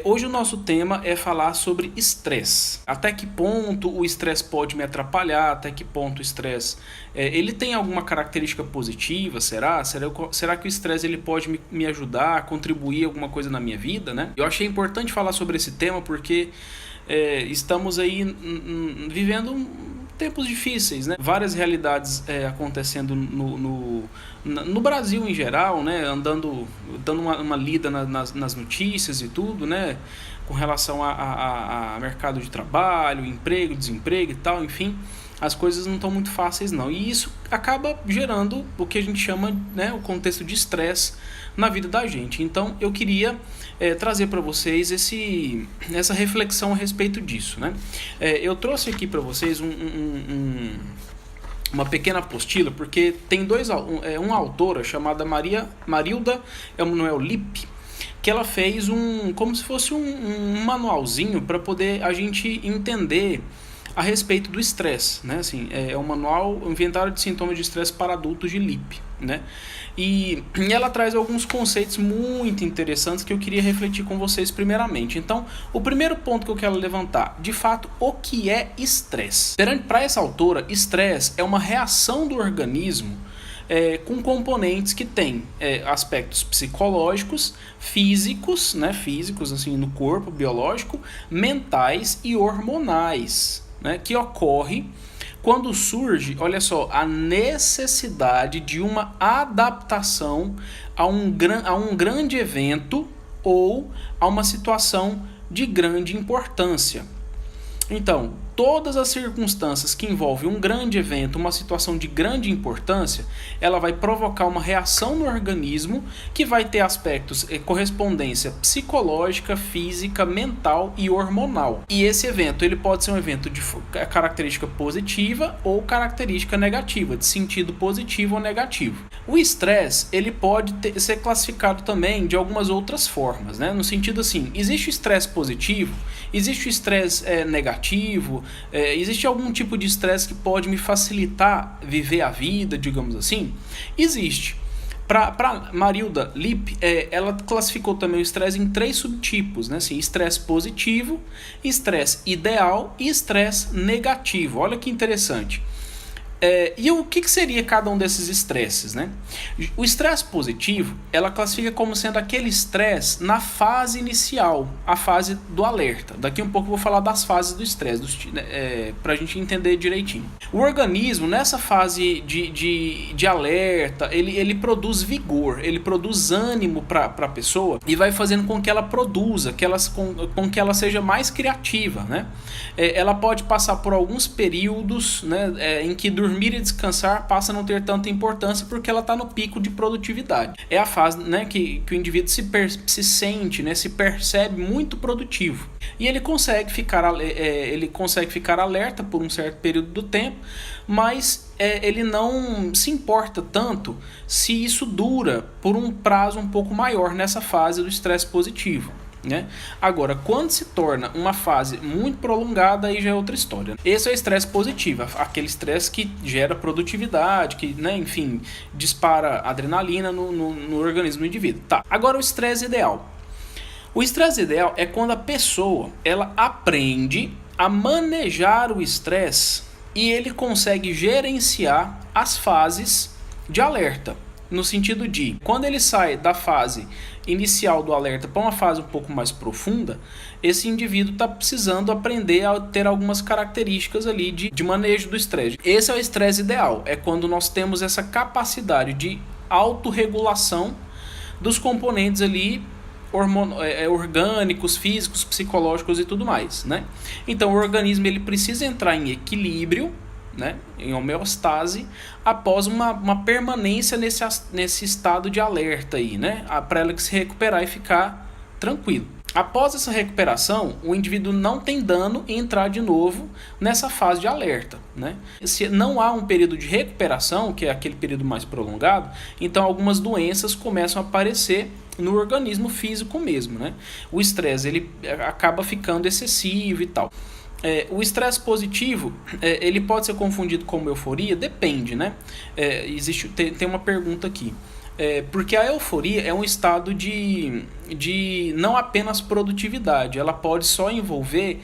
Hoje o nosso tema é falar sobre estresse. Até que ponto o estresse pode me atrapalhar? Até que ponto o estresse ele tem alguma característica positiva? Será que o estresse ele pode me ajudar a contribuir alguma coisa na minha vida, né? Eu achei importante falar sobre esse tema porque estamos aí vivendo tempos difíceis, né? Várias realidades acontecendo no Brasil em geral, né? Dando uma lida nas notícias e tudo, né? Com relação a mercado de trabalho, emprego, desemprego e tal, enfim, as coisas não estão muito fáceis não. E isso acaba gerando o que a gente chama, né, o contexto de estresse na vida da gente. Então eu queria trazer para vocês essa reflexão a respeito disso, né? Eu trouxe aqui para vocês uma pequena apostila, porque tem uma autora chamada Marilda Emanuel Lippe, que ela fez como se fosse um manualzinho para poder a gente entender a respeito do estresse, né? Assim, é um manual, Inventário de Sintomas de Estresse para Adultos de Lippe, né? E ela traz alguns conceitos muito interessantes que eu queria refletir com vocês primeiramente. Então, o primeiro ponto que eu quero levantar, de fato, o que é estresse? Para essa autora, estresse é uma reação do organismo com componentes que têm aspectos psicológicos, físicos, né, físicos assim, no corpo, biológico, mentais e hormonais, né, que ocorre quando surge, olha só, a necessidade de uma adaptação a um grande evento ou a uma situação de grande importância. Então, todas as circunstâncias que envolvem um grande evento, uma situação de grande importância, ela vai provocar uma reação no organismo que vai ter aspectos correspondência psicológica, física, mental e hormonal. E esse evento ele pode ser um evento de característica positiva ou característica negativa, de sentido positivo ou negativo. O estresse ele pode ser classificado também de algumas outras formas, né? No sentido assim, existe o estresse positivo, existe o estresse negativo, existe algum tipo de estresse que pode me facilitar viver a vida, digamos assim? Existe. Para Marilda Lippe, ela classificou também o estresse em 3 subtipos, né? Assim, estresse positivo, estresse ideal e estresse negativo. Olha que interessante. E o que seria cada um desses estresses, né? O estresse positivo, ela classifica como sendo aquele estresse na fase inicial, a fase do alerta. Daqui um pouco eu vou falar das fases do estresse, para a gente entender direitinho. O organismo, nessa fase de alerta, ele produz vigor, ele produz ânimo para a pessoa e vai fazendo com que ela produza, com que ela seja mais criativa, né? Ela pode passar por alguns períodos, né, em que dormir e descansar passa a não ter tanta importância porque ela está no pico de produtividade. É a fase, né, que o indivíduo se sente, né, se percebe muito produtivo. E ele consegue ficar alerta por um certo período do tempo, mas ele não se importa tanto se isso dura por um prazo um pouco maior nessa fase do estresse positivo, né? Agora, quando se torna uma fase muito prolongada, aí já é outra história. Esse é o estresse positivo, aquele estresse que gera produtividade, que, né, enfim, dispara adrenalina no organismo do indivíduo. Tá. Agora, o estresse ideal. O estresse ideal é quando a pessoa ela aprende a manejar o estresse e ele consegue gerenciar as fases de alerta. No sentido de, quando ele sai da fase inicial do alerta para uma fase um pouco mais profunda, esse indivíduo está precisando aprender a ter algumas características ali de manejo do estresse. Esse é o estresse ideal, é quando nós temos essa capacidade de autorregulação dos componentes ali orgânicos, físicos, psicológicos e tudo mais, né? Então o organismo ele precisa entrar em equilíbrio, né, em homeostase, após uma permanência nesse estado de alerta aí, né, para ela se recuperar e ficar tranquilo. Após essa recuperação, o indivíduo não tem dano em entrar de novo nessa fase de alerta, né? Se não há um período de recuperação, que é aquele período mais prolongado, então algumas doenças começam a aparecer no organismo físico mesmo, né? O estresse ele acaba ficando excessivo e tal. O estresse positivo, ele pode ser confundido com euforia? Depende, né? Tem uma pergunta aqui. Porque a euforia é um estado de não apenas produtividade, ela pode só envolver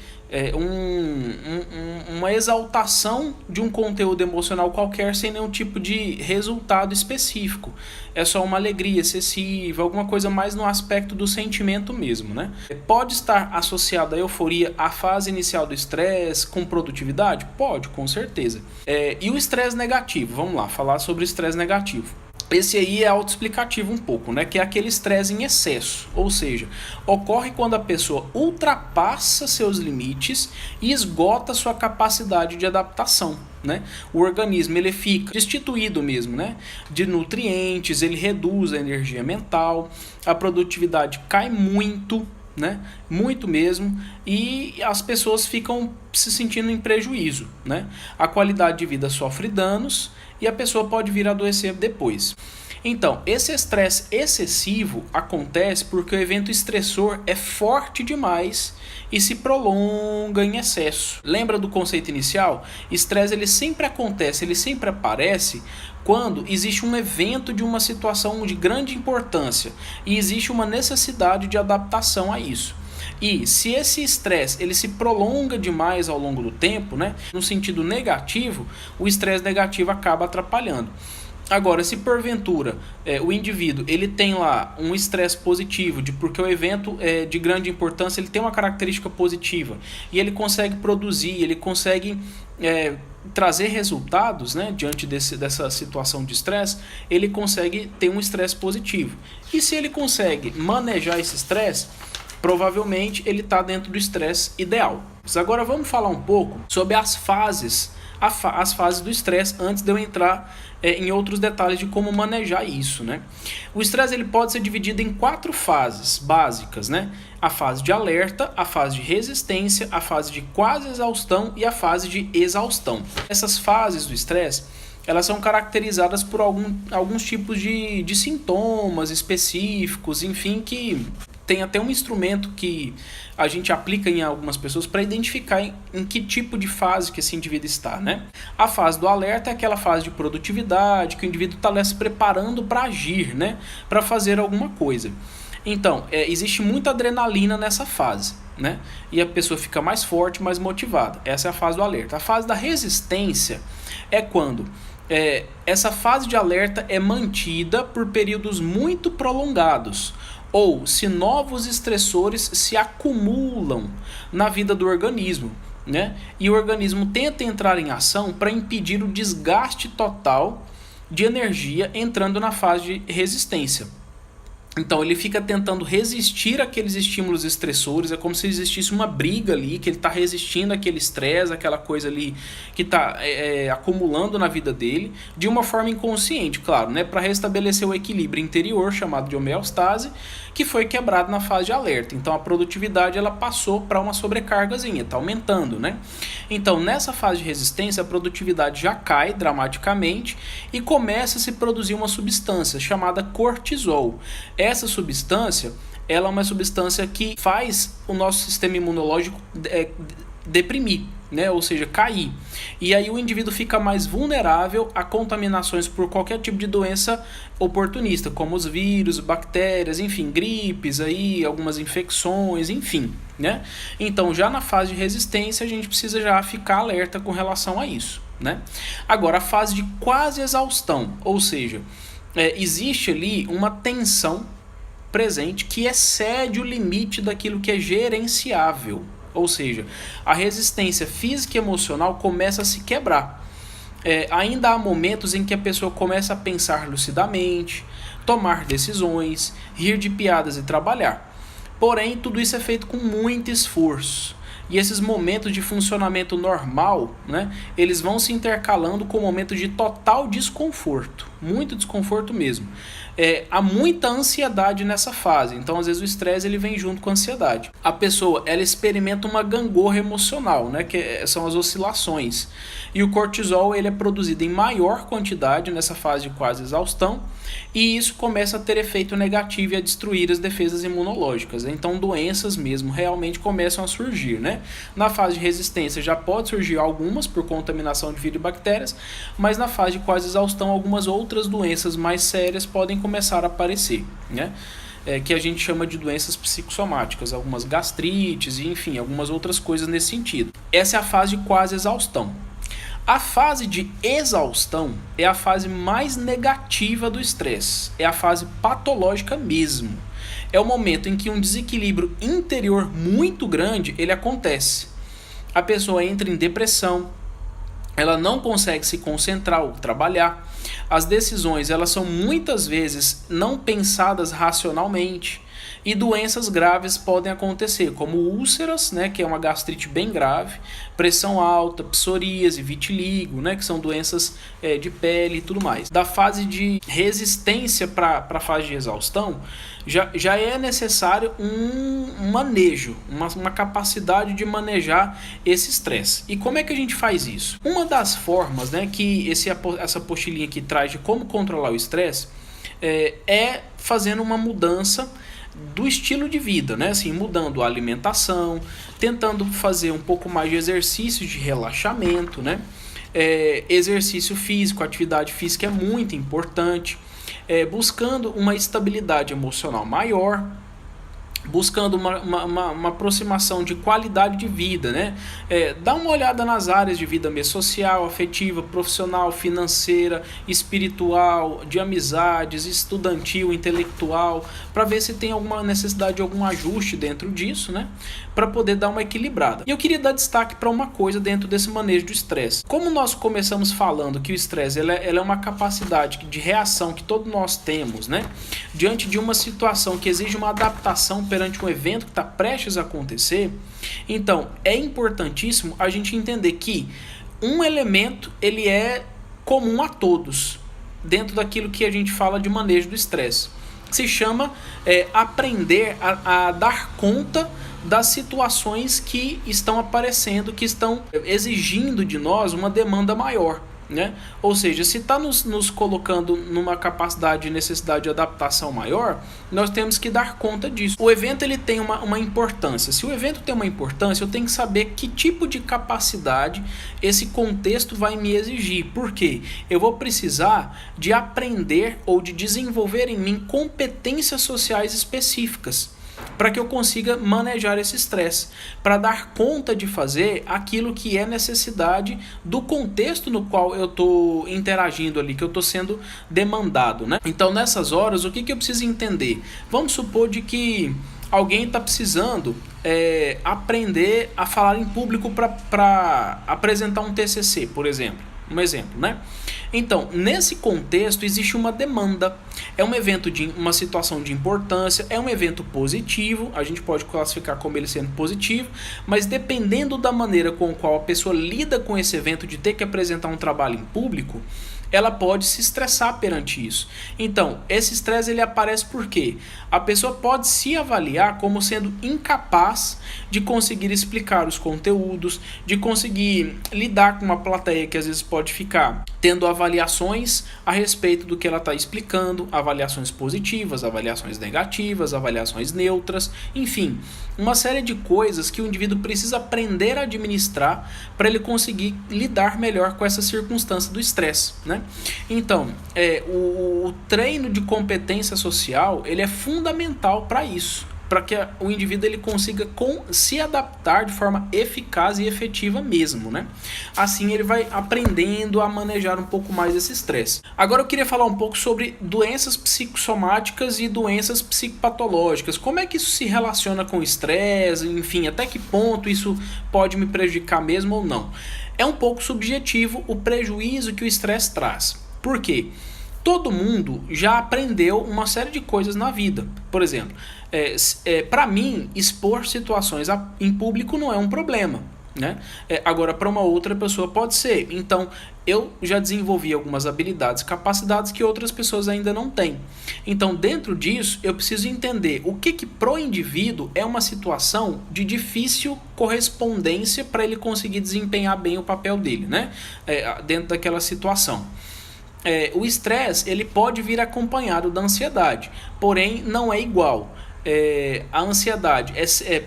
uma exaltação de um conteúdo emocional qualquer sem nenhum tipo de resultado específico. É só uma alegria excessiva, alguma coisa mais no aspecto do sentimento mesmo, né? Pode estar associada a euforia à fase inicial do estresse com produtividade? Pode, com certeza. E o estresse negativo? Vamos lá, falar sobre o estresse negativo. Esse aí é autoexplicativo um pouco, né? Que é aquele estresse em excesso, ou seja, ocorre quando a pessoa ultrapassa seus limites e esgota sua capacidade de adaptação, né? O organismo ele fica destituído mesmo, né? De nutrientes, ele reduz a energia mental, a produtividade cai muito, né? Muito mesmo, e as pessoas ficam se sentindo em prejuízo, né? A qualidade de vida sofre danos e a pessoa pode vir a adoecer depois. Então, esse estresse excessivo acontece porque o evento estressor é forte demais e se prolonga em excesso. Lembra do conceito inicial? Estresse ele sempre acontece, ele sempre aparece quando existe um evento de uma situação de grande importância e existe uma necessidade de adaptação a isso. E se esse estresse ele se prolonga demais ao longo do tempo, né, no sentido negativo, o estresse negativo acaba atrapalhando. Agora, se porventura o indivíduo ele tem lá um estresse positivo, porque o evento é de grande importância, ele tem uma característica positiva e ele consegue produzir, ele consegue trazer resultados, né, diante dessa situação de estresse, ele consegue ter um estresse positivo. E se ele consegue manejar esse estresse, provavelmente ele está dentro do estresse ideal. Mas agora vamos falar um pouco sobre as fases do estresse antes de eu entrar em outros detalhes de como manejar isso, né? O estresse ele pode ser dividido em 4 fases básicas, né? A fase de alerta, a fase de resistência, a fase de quase exaustão e a fase de exaustão. Essas fases do estresse elas são caracterizadas por alguns tipos de sintomas específicos, enfim, que tem até um instrumento que a gente aplica em algumas pessoas para identificar em que tipo de fase que esse indivíduo está, né? A fase do alerta é aquela fase de produtividade, que o indivíduo está se preparando para agir, né? Para fazer alguma coisa. Então, existe muita adrenalina nessa fase, né? E a pessoa fica mais forte, mais motivada. Essa é a fase do alerta. A fase da resistência é quando essa fase de alerta é mantida por períodos muito prolongados, ou se novos estressores se acumulam na vida do organismo, né? E o organismo tenta entrar em ação para impedir o desgaste total de energia entrando na fase de resistência. Então ele fica tentando resistir àqueles estímulos estressores, é como se existisse uma briga ali, que ele está resistindo àquele estresse, aquela coisa ali que está acumulando na vida dele, de uma forma inconsciente, claro, né, para restabelecer o equilíbrio interior, chamado de homeostase, que foi quebrado na fase de alerta. Então a produtividade ela passou para uma sobrecargazinha, está aumentando, né? Então nessa fase de resistência a produtividade já cai dramaticamente e começa a se produzir uma substância chamada cortisol. Essa substância, ela é uma substância que faz o nosso sistema imunológico deprimir, né? Ou seja, cair. E aí o indivíduo fica mais vulnerável a contaminações por qualquer tipo de doença oportunista, como os vírus, bactérias, enfim, gripes, aí, algumas infecções, enfim, né? Então, já na fase de resistência, a gente precisa já ficar alerta com relação a isso, né? Agora, a fase de quase exaustão, ou seja, existe ali uma tensão presente que excede o limite daquilo que é gerenciável. Ou seja, a resistência física e emocional começa a se quebrar. Ainda há momentos em que a pessoa começa a pensar lucidamente, tomar decisões, rir de piadas e trabalhar. Porém, tudo isso é feito com muito esforço. E esses momentos de funcionamento normal, né, eles vão se intercalando com momentos de total desconforto. Muito desconforto mesmo. Há muita ansiedade nessa fase, então às vezes o estresse ele vem junto com a ansiedade. A pessoa ela experimenta uma gangorra emocional, né, que são as oscilações. E o cortisol ele é produzido em maior quantidade nessa fase de quase exaustão, e isso começa a ter efeito negativo e a destruir as defesas imunológicas. Então doenças mesmo realmente começam a surgir, né? Na fase de resistência já pode surgir algumas por contaminação de vírus e bactérias, mas na fase de quase exaustão algumas outras doenças mais sérias podem começar a aparecer, né? Que a gente chama de doenças psicossomáticas, algumas gastrites e enfim, algumas outras coisas nesse sentido. Essa é a fase de quase exaustão. A fase de exaustão é a fase mais negativa do estresse, é a fase patológica mesmo. É o momento em que um desequilíbrio interior muito grande ele acontece. A pessoa entra em depressão, ela não consegue se concentrar ou trabalhar. As decisões elas são muitas vezes não pensadas racionalmente. E doenças graves podem acontecer, como úlceras, né, que é uma gastrite bem grave, pressão alta, psoríase, vitiligo, né, que são doenças de pele e tudo mais. Da fase de resistência para a fase de exaustão, já é necessário um manejo, uma capacidade de manejar esse estresse. E como é que a gente faz isso? Uma das formas, né, que essa apostilinha aqui traz de como controlar o estresse é fazendo uma mudança do estilo de vida, né? Assim, mudando a alimentação, tentando fazer um pouco mais de exercício de relaxamento, né? Exercício físico, atividade física é muito importante, buscando uma estabilidade emocional maior, buscando uma aproximação de qualidade de vida, né? Dá uma olhada nas áreas de vida social, afetiva, profissional, financeira, espiritual, de amizades, estudantil, intelectual, para ver se tem alguma necessidade de algum ajuste dentro disso, né? Para poder dar uma equilibrada. E eu queria dar destaque para uma coisa dentro desse manejo do estresse. Como nós começamos falando que o estresse ela é uma capacidade de reação que todos nós temos, né? Diante de uma situação que exige uma adaptação perante um evento que está prestes a acontecer, então é importantíssimo a gente entender que um elemento ele é comum a todos, dentro daquilo que a gente fala de manejo do estresse. Se chama aprender a dar conta das situações que estão aparecendo, que estão exigindo de nós uma demanda maior, né? Ou seja, se está nos colocando numa capacidade de necessidade de adaptação maior, nós temos que dar conta disso. O evento ele tem uma importância. Se o evento tem uma importância, eu tenho que saber que tipo de capacidade esse contexto vai me exigir. Por quê? Eu vou precisar de aprender ou de desenvolver em mim competências sociais específicas, para que eu consiga manejar esse estresse, para dar conta de fazer aquilo que é necessidade do contexto no qual eu estou interagindo ali, que eu estou sendo demandado, né? Então nessas horas, o que eu preciso entender? Vamos supor de que alguém está precisando aprender a falar em público para apresentar um TCC, por exemplo. Um exemplo, né? Então, nesse contexto existe uma demanda, é um evento de uma situação de importância, é um evento positivo, a gente pode classificar como ele sendo positivo, mas dependendo da maneira com a qual a pessoa lida com esse evento de ter que apresentar um trabalho em público, ela pode se estressar perante isso. Então, esse estresse ele aparece porque a pessoa pode se avaliar como sendo incapaz de conseguir explicar os conteúdos, de conseguir lidar com uma plateia que às vezes pode ficar tendo avaliações a respeito do que ela está explicando, avaliações positivas, avaliações negativas, avaliações neutras, enfim, uma série de coisas que o indivíduo precisa aprender a administrar para ele conseguir lidar melhor com essa circunstância do estresse, né? Então, o treino de competência social ele é fundamental para isso, para que o indivíduo ele consiga se adaptar de forma eficaz e efetiva mesmo, né? Assim ele vai aprendendo a manejar um pouco mais esse estresse. Agora eu queria falar um pouco sobre doenças psicossomáticas e doenças psicopatológicas. Como é que isso se relaciona com o estresse? Enfim, até que ponto isso pode me prejudicar mesmo ou não? É um pouco subjetivo o prejuízo que o estresse traz. Por quê? Todo mundo já aprendeu uma série de coisas na vida. Por exemplo, para mim, expor situações em público não é um problema, né? Agora, para uma outra pessoa pode ser. Então, eu já desenvolvi algumas habilidades, capacidades que outras pessoas ainda não têm. Então, dentro disso, eu preciso entender o que pro indivíduo é uma situação de difícil correspondência para ele conseguir desempenhar bem o papel dele, né? Dentro daquela situação. O estresse ele pode vir acompanhado da ansiedade, porém não é igual. A ansiedade,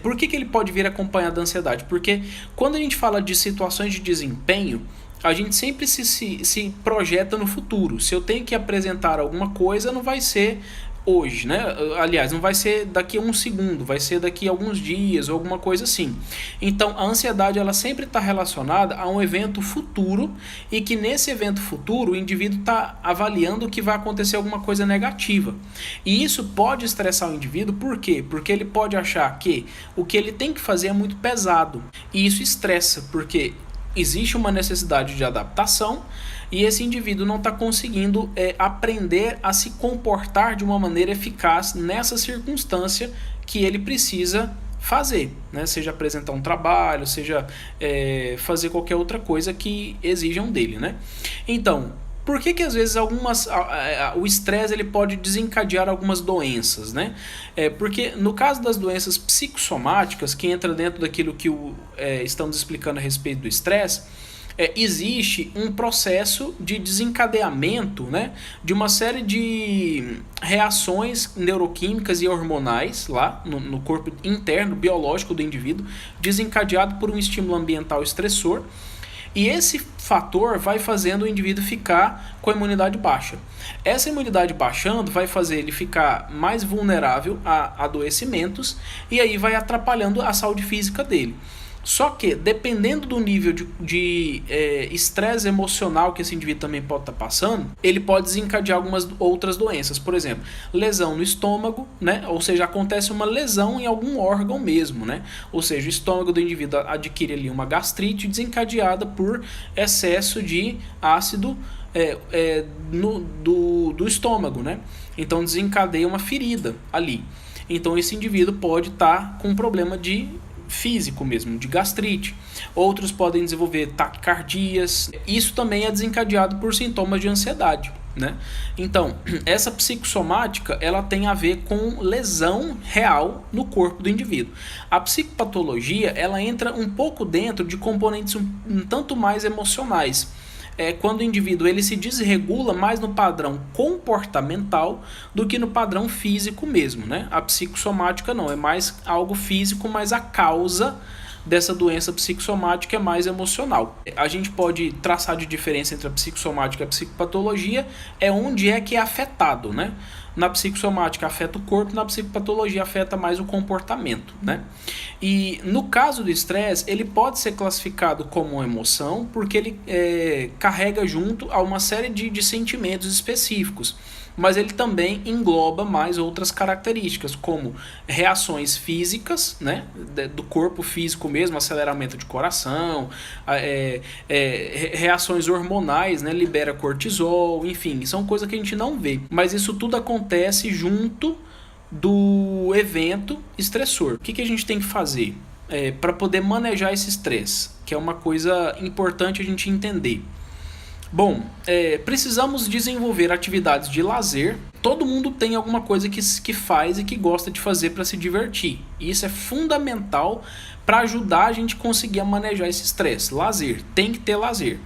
por que ele pode vir acompanhado da ansiedade? Porque quando a gente fala de situações de desempenho, a gente sempre se projeta no futuro. Se eu tenho que apresentar alguma coisa, não vai ser hoje, né? Aliás, não vai ser daqui a um segundo, vai ser daqui a alguns dias ou alguma coisa assim. Então, a ansiedade ela sempre está relacionada a um evento futuro e que nesse evento futuro o indivíduo está avaliando que vai acontecer alguma coisa negativa. E isso pode estressar o indivíduo, por quê? Porque ele pode achar que o que ele tem que fazer é muito pesado. E isso estressa, porque existe uma necessidade de adaptação e esse indivíduo não está conseguindo aprender a se comportar de uma maneira eficaz nessa circunstância que ele precisa fazer, né? Seja apresentar um trabalho, seja fazer qualquer outra coisa que exijam dele, né? Então, por que às vezes o estresse ele pode desencadear algumas doenças, né? Porque no caso das doenças psicossomáticas, que entra dentro daquilo que estamos explicando a respeito do estresse, existe um processo de desencadeamento, né, de uma série de reações neuroquímicas e hormonais lá no corpo interno, biológico do indivíduo, desencadeado por um estímulo ambiental estressor. E esse fator vai fazendo o indivíduo ficar com a imunidade baixa. Essa imunidade baixando vai fazer ele ficar mais vulnerável a adoecimentos e aí vai atrapalhando a saúde física dele. Só que, dependendo do nível de estresse emocional que esse indivíduo também pode estar passando, ele pode desencadear algumas outras doenças. Por exemplo, lesão no estômago, né? Ou seja, acontece uma lesão em algum órgão mesmo, né? Ou seja, o estômago do indivíduo adquire ali uma gastrite desencadeada por excesso de ácido do estômago, né? Então desencadeia uma ferida ali. Então esse indivíduo pode estar com um problema físico mesmo, de gastrite. Outros podem desenvolver taquicardias. Isso também é desencadeado por sintomas de ansiedade, né? Então, essa psicossomática, ela tem a ver com lesão real no corpo do indivíduo. A psicopatologia, ela entra um pouco dentro de componentes um tanto mais emocionais. Quando o indivíduo ele se desregula mais no padrão comportamental do que no padrão físico mesmo, né? A psicossomática não, é mais algo físico, mas a causa dessa doença psicossomática é mais emocional. A gente pode traçar de diferença entre a psicossomática e a psicopatologia, onde é que é afetado, né? Na psicossomática afeta o corpo, na psicopatologia afeta mais o comportamento, né? E no caso do estresse, ele pode ser classificado como uma emoção, porque ele carrega junto a uma série de sentimentos específicos. Mas ele também engloba mais outras características, como reações físicas, né, do corpo físico mesmo, aceleramento de coração, reações hormonais, né, libera cortisol, enfim, são coisas que a gente não vê. Mas isso tudo acontece junto do evento estressor. O que a gente tem que fazer para poder manejar esse estresse? Que é uma coisa importante a gente entender. Bom, precisamos desenvolver atividades de lazer. Todo mundo tem alguma coisa que faz e que gosta de fazer para se divertir. E isso é fundamental para ajudar a gente a conseguir manejar esse estresse. Lazer, tem que ter lazer.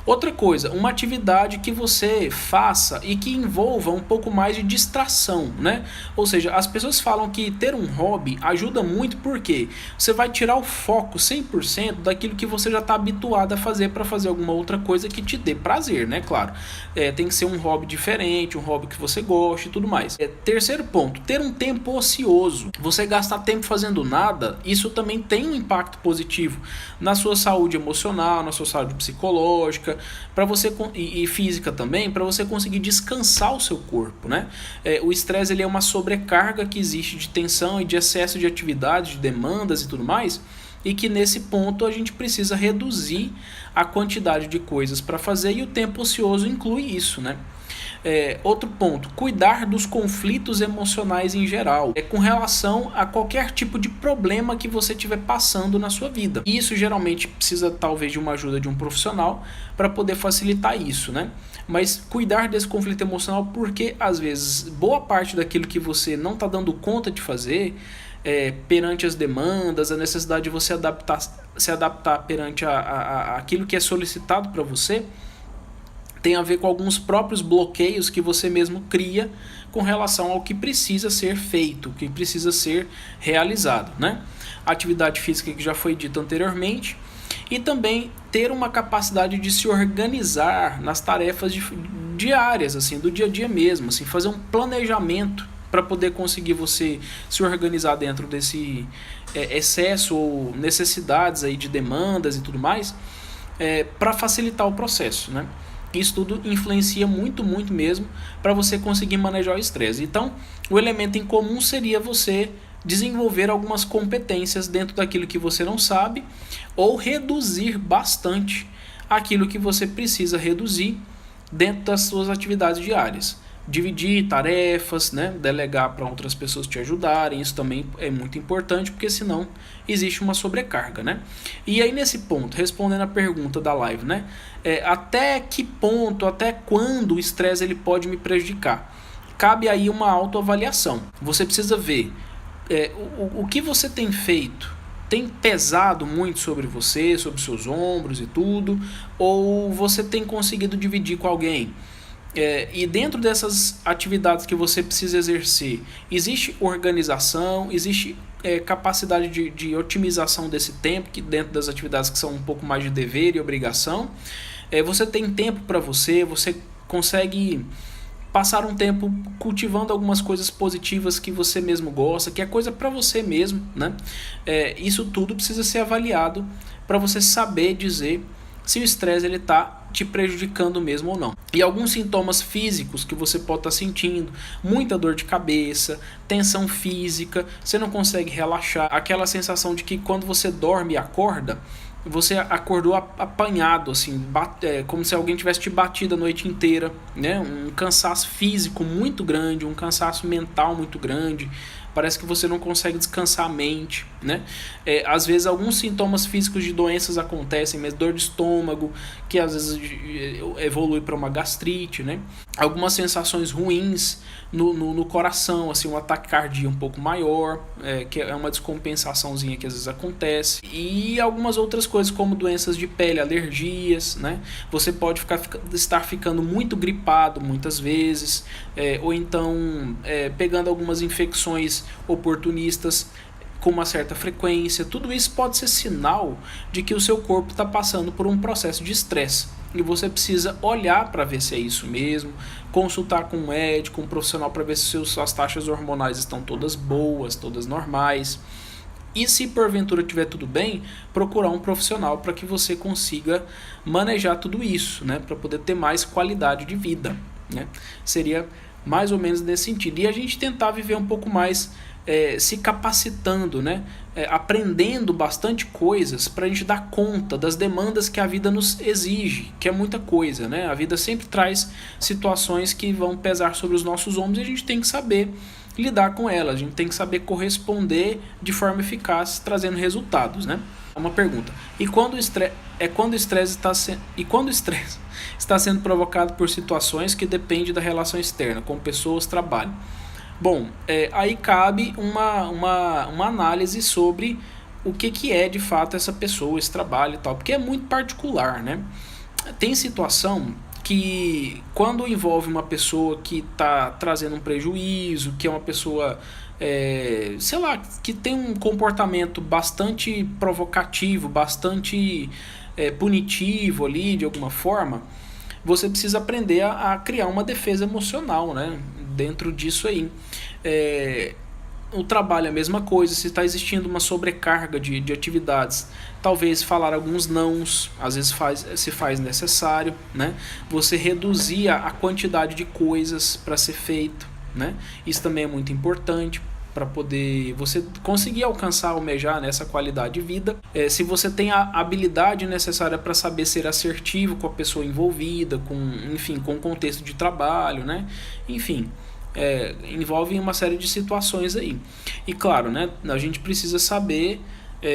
Outra coisa, uma atividade que você faça e que envolva um pouco mais de distração, né? Ou seja, as pessoas falam que ter um hobby ajuda muito porque você vai tirar o foco 100% daquilo que você já está habituado a fazer para fazer alguma outra coisa que te dê prazer, né? Claro, tem que ser um hobby diferente, um hobby que você goste e tudo mais. Terceiro ponto, ter um tempo ocioso. Você gastar tempo fazendo nada, isso também tem um impacto positivo na sua saúde emocional, na sua saúde psicológica, para você e física também, para você conseguir descansar o seu corpo, né? O estresse ele é uma sobrecarga que existe de tensão e de excesso de atividades, de demandas e tudo mais, e que nesse ponto a gente precisa reduzir a quantidade de coisas para fazer e o tempo ocioso inclui isso, né? Outro ponto, cuidar dos conflitos emocionais em geral, com relação a qualquer tipo de problema que você estiver passando na sua vida. Isso geralmente precisa talvez de uma ajuda de um profissional para poder facilitar isso, né? Mas cuidar desse conflito emocional porque às vezes boa parte daquilo que você não está dando conta de fazer perante as demandas, a necessidade de você se adaptar perante aquilo que é solicitado para você, tem a ver com alguns próprios bloqueios que você mesmo cria com relação ao que precisa ser feito, o que precisa ser realizado, né? Atividade física que já foi dito anteriormente. e também ter uma capacidade de se organizar nas tarefas diárias, assim, do dia a dia mesmo, assim, fazer um planejamento para poder conseguir você se organizar dentro desse excesso ou necessidades aí de demandas e tudo mais, para facilitar o processo, né? Isso tudo influencia muito, muito mesmo para você conseguir manejar o estresse. Então, o elemento em comum seria você desenvolver algumas competências dentro daquilo que você não sabe ou reduzir bastante aquilo que você precisa reduzir dentro das suas atividades diárias. Dividir tarefas, né? Delegar para outras pessoas te ajudarem, isso também é muito importante, porque senão existe uma sobrecarga, né? E aí nesse ponto, respondendo a pergunta da live, né? Até que ponto, até quando o estresse ele pode me prejudicar? Cabe aí uma autoavaliação. Você precisa ver o que você tem feito. Tem pesado muito sobre você, sobre seus ombros e tudo, ou você tem conseguido dividir com alguém? E dentro dessas atividades que você precisa exercer, existe organização, existe capacidade de otimização desse tempo, que dentro das atividades que são um pouco mais de dever e obrigação, você tem tempo para você consegue passar um tempo cultivando algumas coisas positivas que você mesmo gosta, que é coisa para você mesmo, né? Isso tudo precisa ser avaliado para você saber dizer se o estresse ele está te prejudicando mesmo ou não. E alguns sintomas físicos que você pode estar sentindo, muita dor de cabeça, tensão física, você não consegue relaxar, aquela sensação de que quando você dorme e acorda, você acordou apanhado, assim, como se alguém tivesse te batido a noite inteira, né? Um cansaço físico muito grande, um cansaço mental muito grande, parece que você não consegue descansar a mente, né? Às vezes alguns sintomas físicos de doenças acontecem, mas dor de estômago, que às vezes evolui para uma gastrite, né? Algumas sensações ruins no coração, assim, um ataque cardíaco um pouco maior, que é uma descompensaçãozinha que às vezes acontece, e algumas outras coisas como doenças de pele, alergias, né? Você pode estar ficando muito gripado muitas vezes, ou então pegando algumas infecções oportunistas com uma certa frequência. Tudo isso pode ser sinal de que o seu corpo está passando por um processo de estresse. E você precisa olhar para ver se é isso mesmo, consultar com um médico, um profissional para ver se suas taxas hormonais estão todas boas, todas normais. E se porventura tiver tudo bem, procurar um profissional para que você consiga manejar tudo isso, né? Para poder ter mais qualidade de vida, né? Seria mais ou menos nesse sentido. E a gente tentar viver um pouco mais se capacitando, né? Aprendendo bastante coisas para a gente dar conta das demandas que a vida nos exige, que é muita coisa, né? A vida sempre traz situações que vão pesar sobre os nossos ombros e a gente tem que saber lidar com elas, a gente tem que saber corresponder de forma eficaz, trazendo resultados, né? Uma pergunta: e quando o estresse está sendo provocado por situações que dependem da relação externa, como pessoas, trabalho? Bom, aí cabe uma análise sobre o que é de fato essa pessoa, esse trabalho e tal, porque é muito particular, né? Tem situação que quando envolve uma pessoa que está trazendo um prejuízo, que é uma pessoa, sei lá, que tem um comportamento bastante provocativo, bastante punitivo ali de alguma forma, você precisa aprender a criar uma defesa emocional, né? Dentro disso aí. O trabalho é a mesma coisa, se está existindo uma sobrecarga de atividades, talvez falar alguns nãos, às vezes se faz necessário, né? Você reduzir a quantidade de coisas para ser feito, né? Isso também é muito importante para poder você conseguir alcançar, almejar nessa qualidade de vida. Se você tem a habilidade necessária para saber ser assertivo com a pessoa envolvida, com o contexto de trabalho, né? Enfim, envolve uma série de situações aí. E claro, né, a gente precisa saber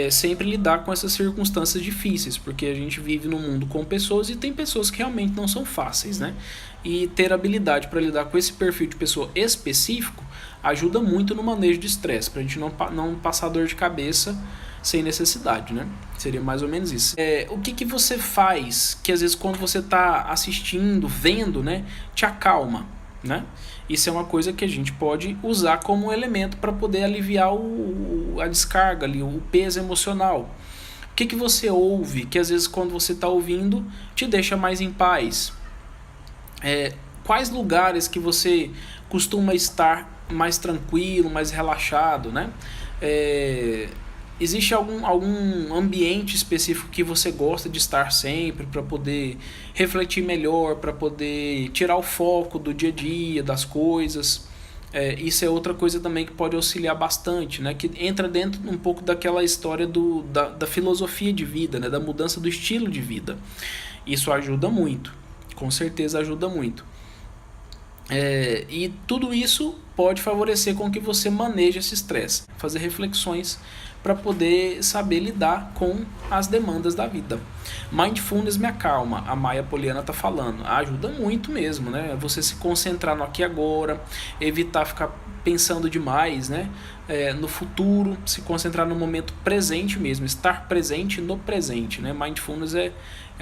sempre lidar com essas circunstâncias difíceis, porque a gente vive num mundo com pessoas e tem pessoas que realmente não são fáceis, né? E ter habilidade para lidar com esse perfil de pessoa específico ajuda muito no manejo de estresse, para a gente não passar dor de cabeça sem necessidade, né? Seria mais ou menos isso. O que você faz que às vezes quando você está assistindo, vendo, né, te acalma, né? Isso é uma coisa que a gente pode usar como um elemento para poder aliviar a descarga ali, o peso emocional. O que você ouve que às vezes quando você está ouvindo te deixa mais em paz? Quais lugares que você costuma estar mais tranquilo, mais relaxado, né? Existe algum ambiente específico que você gosta de estar sempre para poder refletir melhor, para poder tirar o foco do dia a dia, das coisas? Isso é outra coisa também que pode auxiliar bastante, né? Que entra dentro um pouco daquela história da filosofia de vida, né? Da mudança do estilo de vida. Isso ajuda muito, com certeza ajuda muito. E tudo isso pode favorecer com que você maneje esse estresse, fazer reflexões para poder saber lidar com as demandas da vida. Mindfulness me acalma, a Maia Poliana está falando, ajuda muito mesmo, né? Você se concentrar no aqui e agora, evitar ficar pensando demais, né? No futuro, se concentrar no momento presente mesmo, estar presente no presente, né? Mindfulness é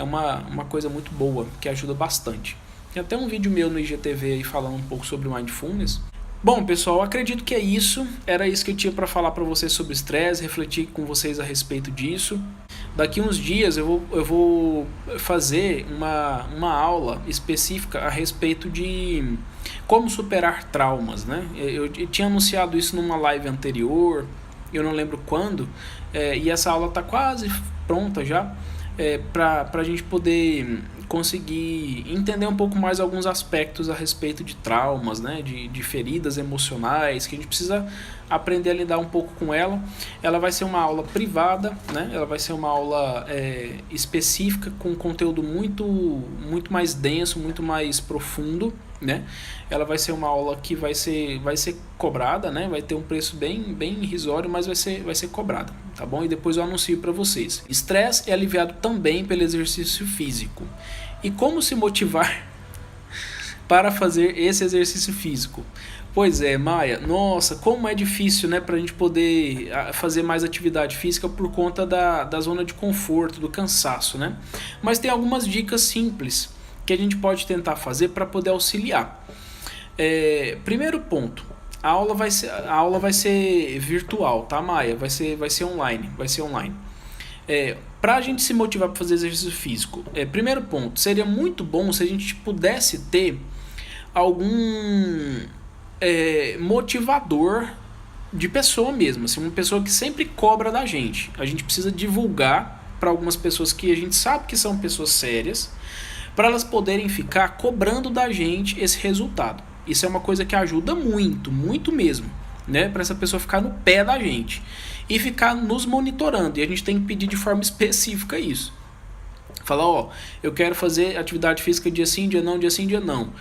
uma coisa muito boa, que ajuda bastante. Tem até um vídeo meu no IGTV aí falando um pouco sobre Mindfulness. Bom, pessoal, acredito que é isso. Era isso que eu tinha para falar para vocês sobre estresse, refletir com vocês a respeito disso. Daqui uns dias eu vou fazer uma aula específica a respeito de como superar traumas, né? Eu tinha anunciado isso numa live anterior, eu não lembro quando, e essa aula está quase pronta já, para a gente poder conseguir entender um pouco mais alguns aspectos a respeito de traumas, né, de feridas emocionais, que a gente precisa aprender a lidar um pouco com ela. Ela vai ser uma aula privada, né, ela vai ser uma aula específica, com conteúdo muito mais denso, muito mais profundo, né? Ela vai ser uma aula que vai ser cobrada, né? Vai ter um preço bem irrisório, mas vai ser cobrada, tá bom? E depois eu anuncio para vocês. Estresse é aliviado também pelo exercício físico. E como se motivar para fazer esse exercício físico? Pois é, Maia, nossa, como é difícil, né, pra gente poder fazer mais atividade física por conta da zona de conforto, do cansaço, né? Mas tem algumas dicas simples que a gente pode tentar fazer para poder auxiliar. Primeiro ponto, a aula vai ser virtual, tá, Maia? Vai ser online. Para a gente se motivar para fazer exercício físico, primeiro ponto, seria muito bom se a gente pudesse ter algum motivador de pessoa mesmo, assim, uma pessoa que sempre cobra da gente. A gente precisa divulgar para algumas pessoas que a gente sabe que são pessoas sérias, para elas poderem ficar cobrando da gente esse resultado. Isso é uma coisa que ajuda muito, muito mesmo, né? Para essa pessoa ficar no pé da gente e ficar nos monitorando. E a gente tem que pedir de forma específica isso. Falar, eu quero fazer atividade física dia sim, dia não, dia sim, dia não.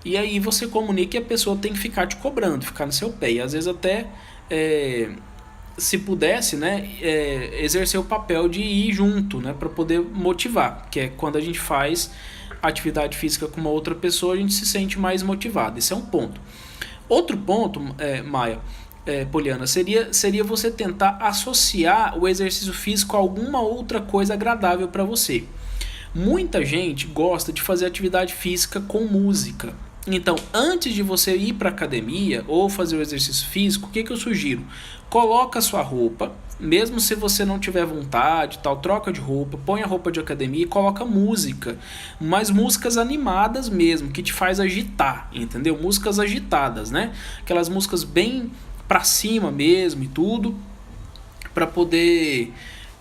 E aí você comunica e a pessoa tem que ficar te cobrando, ficar no seu pé. E às vezes até, se pudesse, né, exercer o papel de ir junto, né, para poder motivar. Que é quando a gente faz atividade física com uma outra pessoa, a gente se sente mais motivado. Esse é um ponto. Outro ponto, Maia, Poliana, seria você tentar associar o exercício físico a alguma outra coisa agradável para você. Muita gente gosta de fazer atividade física com música. Então, antes de você ir para a academia ou fazer o exercício físico, o que eu sugiro? Coloca a sua roupa, mesmo se você não tiver vontade, tal, troca de roupa, põe a roupa de academia e coloca música, mas músicas animadas mesmo, que te faz agitar, entendeu? Músicas agitadas, né? Aquelas músicas bem para cima mesmo e tudo, para poder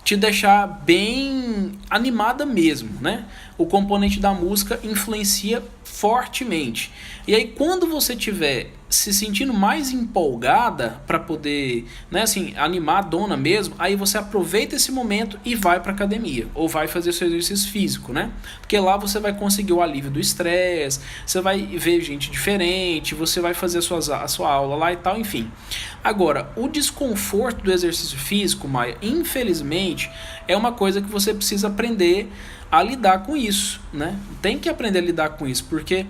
te deixar bem animada mesmo, né? O componente da música influencia fortemente. E aí quando você estiver se sentindo mais empolgada para poder, né, assim, animadona mesmo, aí você aproveita esse momento e vai para academia ou vai fazer seu exercício físico, né? Porque lá você vai conseguir o alívio do estresse, você vai ver gente diferente, você vai fazer a sua aula lá e tal, enfim. Agora, o desconforto do exercício físico, Maia, infelizmente, é uma coisa que você precisa aprender a lidar com isso, né? Tem que aprender a lidar com isso, porque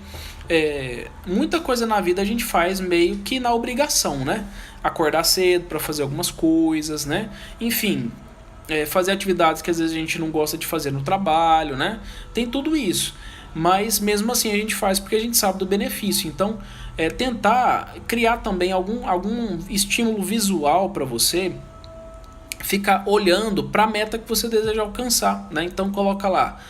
muita coisa na vida a gente faz meio que na obrigação, né? Acordar cedo para fazer algumas coisas, né? Enfim, fazer atividades que às vezes a gente não gosta de fazer no trabalho, né? Tem tudo isso. Mas mesmo assim a gente faz porque a gente sabe do benefício. Então, tentar criar também algum estímulo visual para você ficar olhando para a meta que você deseja alcançar, né? Então coloca lá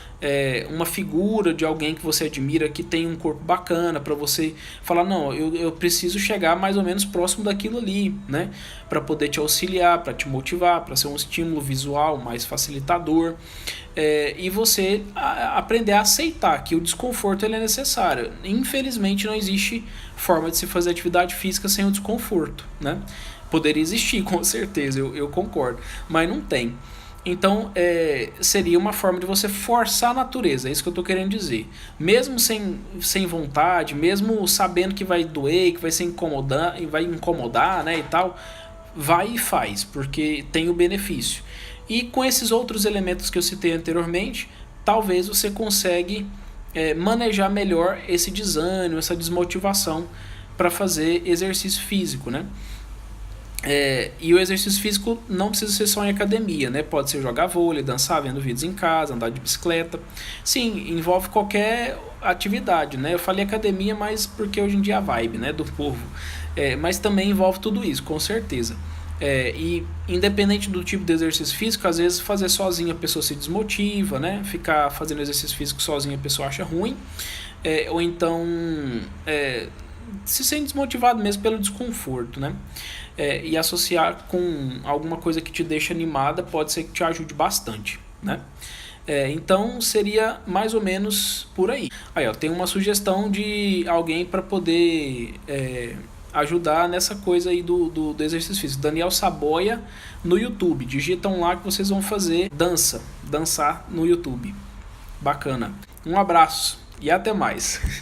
uma figura de alguém que você admira que tem um corpo bacana para você falar, não, eu preciso chegar mais ou menos próximo daquilo ali, né? Para poder te auxiliar, para te motivar, para ser um estímulo visual mais facilitador, e você aprender a aceitar que o desconforto ele é necessário. Infelizmente não existe forma de se fazer atividade física sem o desconforto, né? Poderia existir, com certeza, eu concordo, mas não tem. Então, seria uma forma de você forçar a natureza, é isso que eu estou querendo dizer. Mesmo sem vontade, mesmo sabendo que vai doer, que vai incomodar, né, e tal, vai e faz, porque tem o benefício. E com esses outros elementos que eu citei anteriormente, talvez você consiga manejar melhor esse desânimo, essa desmotivação para fazer exercício físico, né? E o exercício físico não precisa ser só em academia, né? Pode ser jogar vôlei, dançar, vendo vídeos em casa, andar de bicicleta. Sim, envolve qualquer atividade, né? Eu falei academia, mas porque hoje em dia é a vibe, né, do povo. Mas também envolve tudo isso, com certeza. E independente do tipo de exercício físico, às vezes fazer sozinho a pessoa se desmotiva, né? Ficar fazendo exercício físico sozinho a pessoa acha ruim. Ou então se sente desmotivado mesmo pelo desconforto, né? E associar com alguma coisa que te deixa animada pode ser que te ajude bastante, né? Então seria mais ou menos por aí. Aí, ó, tem uma sugestão de alguém para poder ajudar nessa coisa aí do exercício físico. Daniel Saboia no YouTube. Digitam lá que vocês vão fazer dançar no YouTube. Bacana. Um abraço e até mais.